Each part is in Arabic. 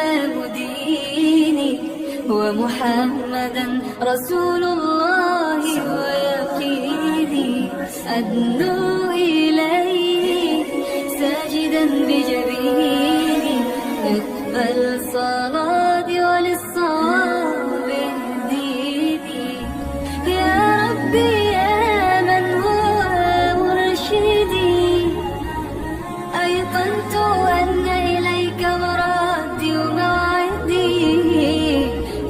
إسلام ديني ومحمدا رسول الله ويقيني أدنو إليه ساجدا بجبيني اقبل صلاتي وللصواب اهديني يا ربي يا من هو مرشدي أيقنت أن إليك مرادي وموعدي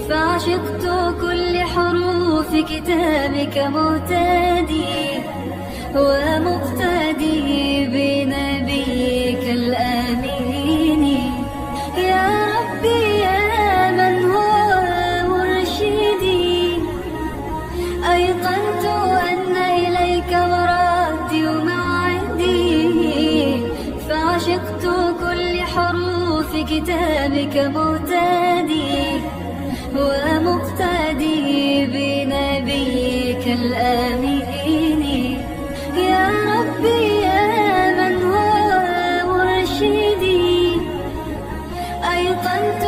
فعشقت كل حروف كتابك مهتدي ومقتدي بنبيك الآمين يا ربي يا من هو مرشدي أيقنت أن إليك مرادي وموعدي فعشقت كل حروف كتابك مهتدي ومقتدي بنبيك الآمين يا ربي يا من هو مرشدي أيقنت